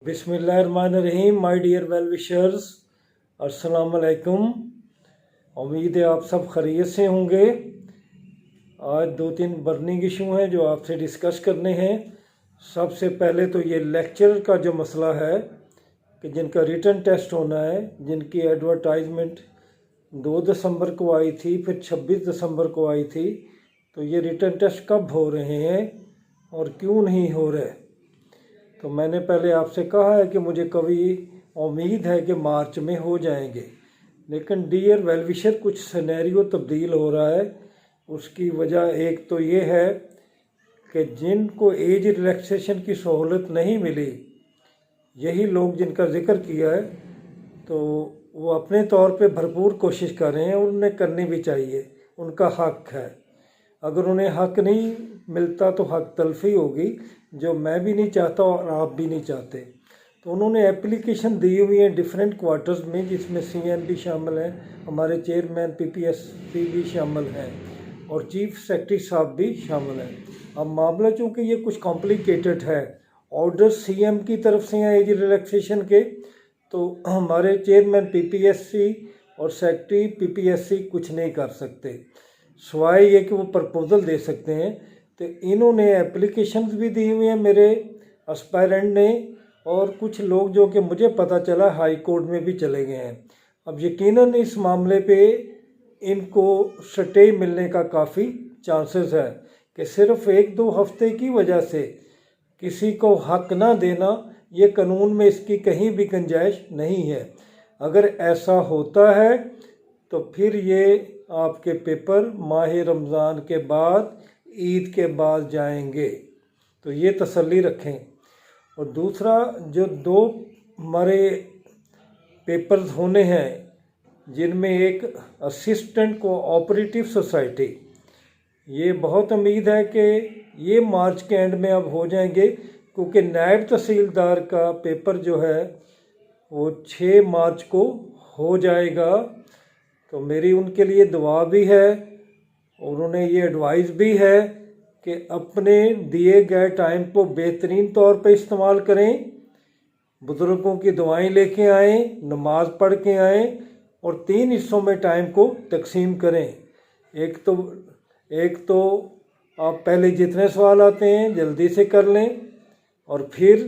बिस्मिल्लाहिर्रहमानिर्रहीम। My dear well wishers, अस्सलाम वालेकुम। उम्मीद है आप सब खैरियत से होंगे। आज 2-3 बर्निंग इशू हैं जो आपसे डिस्कस करने हैं। सबसे पहले तो ये लेक्चर का जो मसला है कि जिनका रिटन टेस्ट होना है, जिनकी एडवर्टाइजमेंट 2 दिसंबर को आई थी, फिर 26 दिसंबर को आई थी, तो ये रिटन टेस्ट कब हो रहे हैं और क्यों नहीं हो रहे। तो मैंने पहले आपसे कहा है कि मुझे कभी उम्मीद है कि मार्च में हो जाएंगे, लेकिन डियर वेल विशर कुछ सिनेरियो तब्दील हो रहा है। उसकी वजह एक तो ये है कि जिनको एज रिलैक्सेशन की सहूलत नहीं मिली, यही लोग जिनका जिक्र किया है, तो वो अपने तौर पे भरपूर कोशिश कर रहे हैं और उन्हें करनी भी चाहिए, उनका हक है। अगर उन्हें हक नहीं मिलता तो हक तलफी होगी, जो मैं भी नहीं चाहता और आप भी नहीं चाहते। तो उन्होंने एप्लीकेशन दी हुई है डिफरेंट क्वार्टर्स में, जिसमें CM भी शामिल हैं, हमारे चेयरमैन PPSC भी शामिल हैं और चीफ सेक्रेटरी साहब भी शामिल हैं। अब मामला चूँकि ये कुछ कॉम्प्लिकेटेड है, ऑर्डर CM की तरफ से हैं एज रिलैक्सेशन के, तो हमारे चेयरमैन PPSC और सेक्रेटरी PPSC कुछ नहीं कर सकते, सिवाय ये कि वो प्रपोज़ल दे सकते हैं। तो इन्होंने एप्लीकेशंस भी दी हुई हैं मेरे एस्पायरेंट ने, और कुछ लोग जो कि मुझे पता चला हाई कोर्ट में भी चले गए हैं। अब यकीनन इस मामले पे इनको स्टे मिलने का काफ़ी चांसेस है कि सिर्फ 1-2 हफ्ते की वजह से किसी को हक ना देना, ये कानून में इसकी कहीं भी गुंजाइश नहीं है। अगर ऐसा होता है तो फिर ये आपके पेपर माह रमज़ान के बाद, ईद के बाद जाएंगे, तो ये तसल्ली रखें। और दूसरा, जो 2 हमारे पेपर्स होने हैं, जिनमें एक असिस्टेंट कोऑपरेटिव सोसाइटी, ये बहुत उम्मीद है कि ये मार्च के एंड में अब हो जाएंगे, क्योंकि नायब तहसीलदार का पेपर जो है वो 6 मार्च को हो जाएगा। तो मेरी उनके लिए दुआ भी है और उन्हें ये एडवाइस भी है कि अपने दिए गए टाइम को बेहतरीन तौर पे इस्तेमाल करें, बुज़ुर्गों की दुआएं लेके आएँ, नमाज पढ़ के आएँ और 3 हिस्सों में टाइम को तकसीम करें। एक तो आप पहले जितने सवाल आते हैं जल्दी से कर लें, और फिर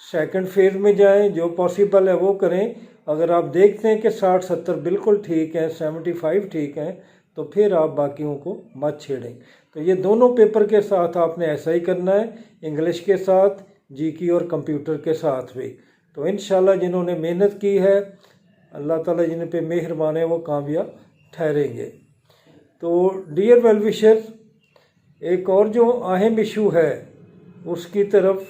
सेकंड फेज़ में जाएं, जो पॉसिबल है वो करें। अगर आप देखते हैं कि 60-70 बिल्कुल ठीक हैं, 75 ठीक हैं, तो फिर आप बाकियों को मत छेड़ें। तो ये दोनों पेपर के साथ आपने ऐसा ही करना है, इंग्लिश के साथ, GK और कंप्यूटर के साथ भी। तो इंशाल्लाह जिन्होंने मेहनत की है, अल्लाह ताला जिन पे मेहरबान है, वो कामयाब ठहरेंगे। तो डियर वेल विशर, एक और जो अहम इशू है उसकी तरफ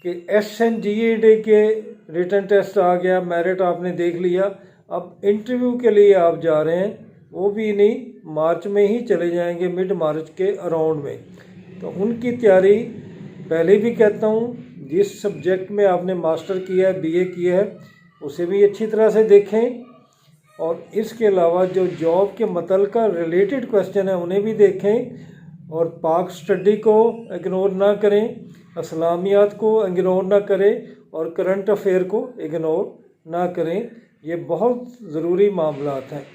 कि SNGED के रिटन टेस्ट आ गया, मेरिट आपने देख लिया, अब इंटरव्यू के लिए आप जा रहे हैं, वो भी नहीं, मार्च में ही चले जाएंगे, मिड मार्च के अराउंड में। तो उनकी तैयारी, पहले भी कहता हूँ, जिस सब्जेक्ट में आपने मास्टर किया है, BA किया है, उसे भी अच्छी तरह से देखें, और इसके अलावा जो जॉब के मतल्लका रिलेटेड क्वेश्चन है उन्हें भी देखें, और पाक स्टडी को इग्नोर ना करें, इस्लामियात को इग्नोर ना करें, और करंट अफेयर को इग्नोर ना करें। ये बहुत ज़रूरी मामलात हैं।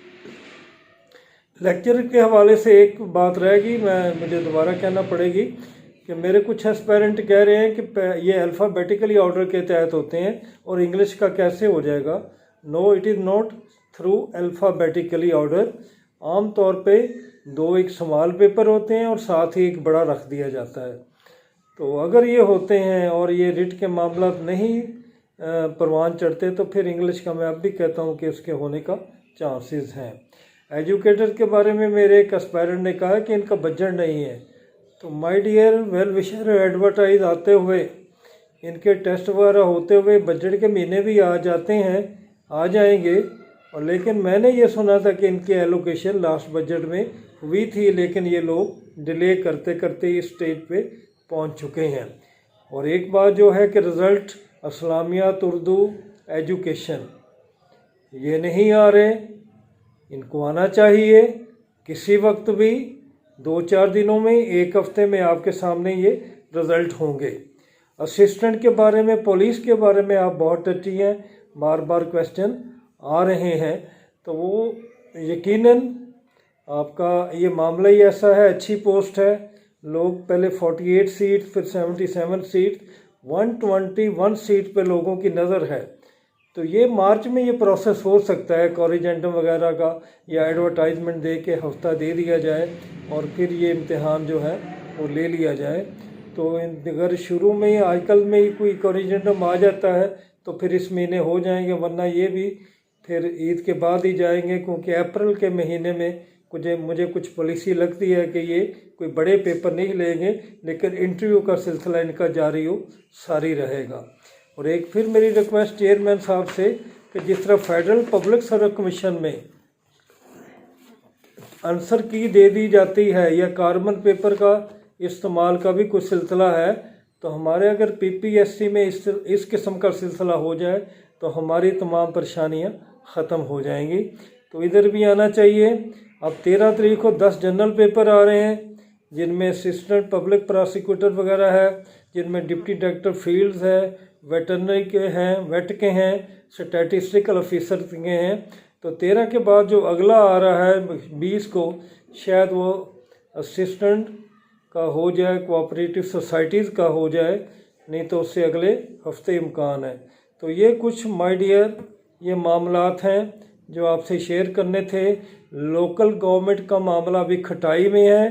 लेक्चर के हवाले से एक बात रहेगी, मुझे दोबारा कहना पड़ेगी कि मेरे कुछ एस्पायरेंट कह रहे हैं कि ये अल्फ़ाबेटिकली ऑर्डर के तहत होते हैं और इंग्लिश का कैसे हो जाएगा। No, it is not through alphabetically order. आम तौर पे 2 एक स्मॉल पेपर होते हैं और साथ ही एक बड़ा रख दिया जाता है। तो अगर ये होते हैं और ये रिट के मामला नहीं परवान चढ़ते, तो फिर इंग्लिश का मैं अब भी कहता हूँ कि उसके होने का चांसेस हैं। एजुकेटर के बारे में मेरे एक एस्पायरेंट ने कहा कि इनका बजट नहीं है। तो my dear well wisher, advertise आते हुए, इनके टेस्ट वगैरह होते हुए बजट के महीने भी आ जाते हैं, आ जाएंगे। और लेकिन मैंने ये सुना था कि इनकी एलोकेशन लास्ट बजट में हुई थी, लेकिन ये लोग डिले करते करते इस स्टेज पे पहुंच चुके हैं। और एक बात जो है कि रिज़ल्ट इस्लामियात, उर्दू, एजुकेशन, ये नहीं आ रहे, इनको आना चाहिए किसी वक्त भी, 2-4 दिनों में, 1 हफ्ते में आपके सामने ये रिज़ल्ट होंगे। असिस्टेंट के बारे में, पुलिस के बारे में आप बहुत टची हैं, बार बार क्वेश्चन आ रहे हैं, तो वो यकीनन आपका ये मामला ही ऐसा है, अच्छी पोस्ट है। लोग पहले 48 सीट, फिर 77 सीट, 121 सीट पे लोगों की नज़र है। तो ये मार्च में ये प्रोसेस हो सकता है, कॉरिजेंडम वगैरह का या एडवर्टाइजमेंट दे के हफ्ता दे दिया जाए और फिर ये इम्तिहान जो है वो ले लिया जाए। तो अगर शुरू में ही आजकल में ही कोई कॉरिजेंडम आ जाता है तो फिर इस महीने हो जाएंगे, वरना ये भी फिर ईद के बाद ही जाएंगे, क्योंकि अप्रैल के महीने में मुझे कुछ पॉलिसी लगती है कि ये कोई बड़े पेपर नहीं लेंगे, लेकिन इंटरव्यू का सिलसिला इनका सारी रहेगा। और एक फिर मेरी रिक्वेस्ट चेयरमैन साहब से कि जिस तरह फेडरल पब्लिक सर्विस कमीशन में आंसर की दे दी जाती है या कार्बन पेपर का इस्तेमाल का भी कुछ सिलसिला है, तो हमारे अगर पीपीएससी में इस किस्म का सिलसिला हो जाए तो हमारी तमाम परेशानियां ख़त्म हो जाएंगी। तो इधर भी आना चाहिए। अब 13 तारीख को 10 जनरल पेपर आ रहे हैं, जिनमें असिस्टेंट पब्लिक प्रोसिक्यूटर वगैरह है, जिनमें डिप्टी डायरेक्टर फील्ड्स है, वेटरनरी के हैं, वेट के हैं, स्टैटिस्टिकल ऑफिसर के हैं। तो 13 के बाद जो अगला आ रहा है 20 को, शायद वो असिस्टेंट का हो जाए, कोऑपरेटिव सोसाइटीज़ का हो जाए, नहीं तो उससे अगले हफ्ते इम्कान है। तो ये कुछ माय डियर ये मामलात हैं जो आपसे शेयर करने थे। लोकल गवर्नमेंट का मामला अभी खटाई में है,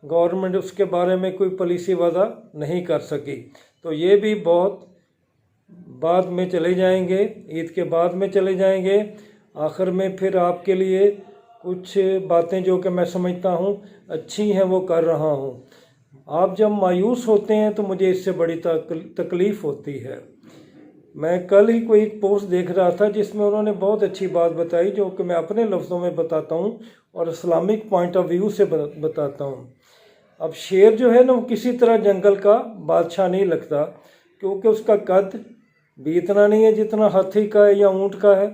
गवर्नमेंट उसके बारे में कोई पॉलिसी वादा नहीं कर सकी, तो ये भी बहुत बाद में चले जाएंगे, ईद के बाद में चले जाएंगे। आखिर में फिर आपके लिए कुछ बातें जो कि मैं समझता हूँ अच्छी हैं वो कर रहा हूँ। आप जब मायूस होते हैं तो मुझे इससे बड़ी तकलीफ़ होती है। मैं कल ही कोई एक पोस्ट देख रहा था जिसमें उन्होंने बहुत अच्छी बात बताई, जो कि मैं अपने लफ्ज़ों में बताता हूँ और इस्लामिक पॉइंट ऑफ व्यू से बताता हूँ। अब शेर जो है ना, वो किसी तरह जंगल का बादशाह नहीं लगता, क्योंकि उसका कद भी इतना नहीं है जितना हाथी का है या ऊँट का है।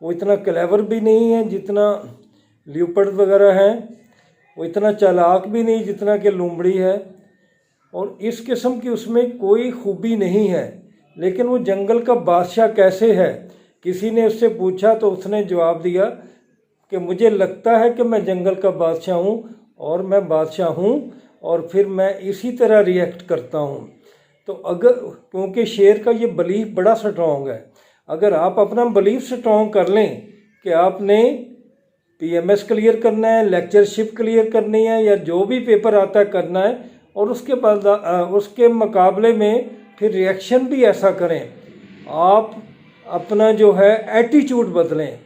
वो इतना क्लेवर भी नहीं है जितना लियोपर्ड वगैरह हैं, वो इतना चालाक भी नहीं जितना कि लूमड़ी है, और इस किस्म की उसमें कोई खूबी नहीं है। लेकिन वो जंगल का बादशाह कैसे है? किसी ने उससे पूछा तो उसने जवाब दिया कि मुझे लगता है कि मैं जंगल का बादशाह हूँ और मैं बादशाह हूँ, और फिर मैं इसी तरह रिएक्ट करता हूँ। तो अगर, क्योंकि शेर का ये बिलीफ बड़ा स्ट्रॉन्ग है, अगर आप अपना बिलीफ स्ट्रॉन्ग कर लें कि आपने पीएमएस क्लियर करना है, लेक्चरशिप क्लियर करनी है, या जो भी पेपर आता है करना है, और उसके बाद उसके मुकाबले में फिर रिएक्शन भी ऐसा करें, आप अपना जो है एटीट्यूड बदलें।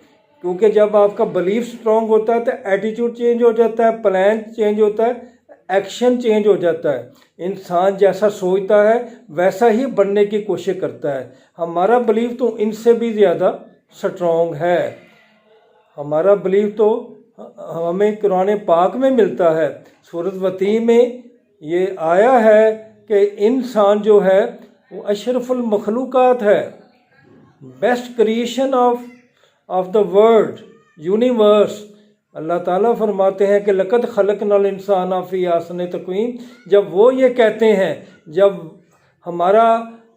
क्योंकि जब आपका बिलीफ स्ट्रॉन्ग होता है तो एटीट्यूड चेंज हो जाता है, प्लान चेंज होता है, एक्शन चेंज हो जाता है। इंसान जैसा सोचता है वैसा ही बनने की कोशिश करता है। हमारा बिलीफ तो इनसे भी ज़्यादा स्ट्रॉन्ग है। हमारा बिलीफ तो हमें कुरान पाक में मिलता है, सूरत वती में ये आया है कि इंसान जो है वो अशरफुल मखलूक़ात है, best creation of the world universe. अल्लाह ताला फरमाते हैं कि लक़द खलक़नल इंसान फ़ी अहसन तक़वीम। जब वो ये कहते हैं, जब हमारा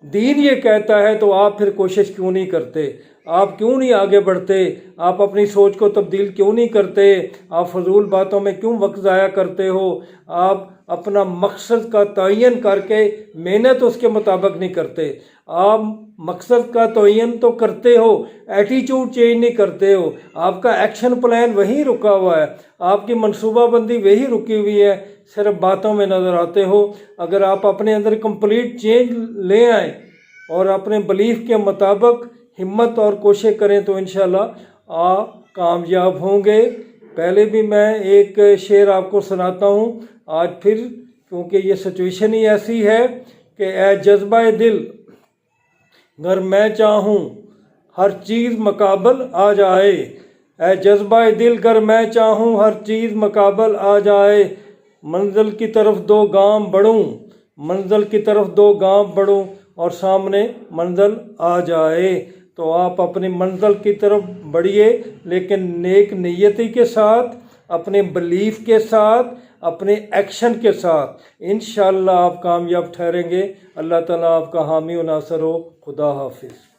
दीन ये कहता है, तो आप फिर कोशिश क्यों नहीं करते? आप क्यों नहीं आगे बढ़ते? आप अपनी सोच को तब्दील क्यों नहीं करते? आप फजूल बातों में क्यों वक्त ज़ाया करते हो? आप अपना मकसद का तयन करके मेहनत उसके मुताबिक नहीं करते। आप मकसद का तयन तो करते हो, एटीट्यूड चेंज नहीं करते हो। आपका एक्शन प्लान वहीं रुका हुआ है, आपकी मनसूबाबंदी वही रुकी हुई है, सिर्फ बातों में नज़र आते हो। अगर आप अपने अंदर कंप्लीट चेंज ले आए और अपने बिलीफ के मुताबिक हिम्मत और कोशिश करें तो इंशाल्लाह आप कामयाब होंगे। पहले भी मैं एक शेर आपको सुनाता हूँ आज फिर, क्योंकि ये सिचुएशन ही ऐसी है कि ए जज्बा दिल अगर मैं चाहूँ हर चीज़ मुकाबल आ जाए, ए जज्बा दिल अगर मैं चाहूँ हर चीज़ मुकाबल आ जाए, मंजिल की तरफ दो गाम बढ़ूँ, मंजिल की तरफ दो गाम बढ़ूँ और सामने मंजिल आ जाए। तो आप अपनी मंजिल की तरफ बढ़िए, लेकिन नेक नीयती के साथ, अपने बिलीफ के साथ, अपने एक्शन के साथ इंशाअल्लाह आप कामयाब ठहरेंगे। अल्लाह ताला आपका हामी व नासर हो। खुदा हाफिज़।